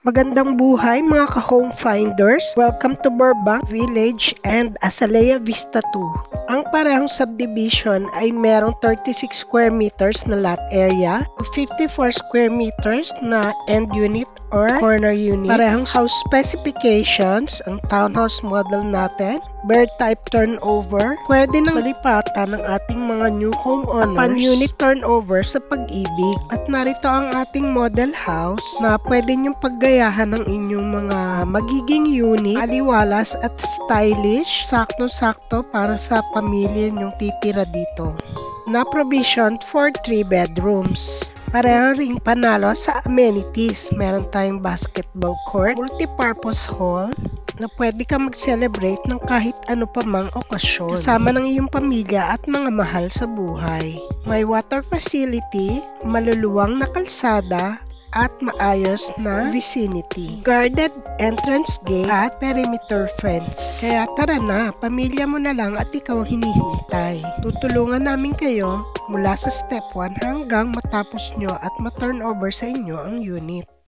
Magandang buhay mga ka-home finders! Welcome to Burbank Village and Azalea Vista 2. Ang parehong subdivision ay merong 36 square meters na lot area, 54 square meters na end unit or corner unit. Parehong house specifications, ang townhouse model natin, bird type turnover, pwede nang malipatan ng ating mga new homeowners upon unit turnover sa pag-ibig. At narito ang ating model house na pwede niyong paggayahan ng inyong mga magiging unit, aliwalas at stylish, sakto-sakto para sa pamilya niyong titira dito. Na provision for 3 bedrooms. Pareho ring panalo sa amenities. Meron tayong basketball court, multipurpose hall, na pwede ka mag-celebrate ng kahit ano pa mang okasyon kasama ng iyong pamilya at mga mahal sa buhay. May water facility, maluluwang na kalsada, at maayos na vicinity. Guarded entrance gate at perimeter fence. Kaya tara na, pamilya mo na lang at ikaw ang hinihintay. Tutulungan namin kayo mula sa step 1 hanggang matapos nyo at ma-turn over sa inyo ang unit.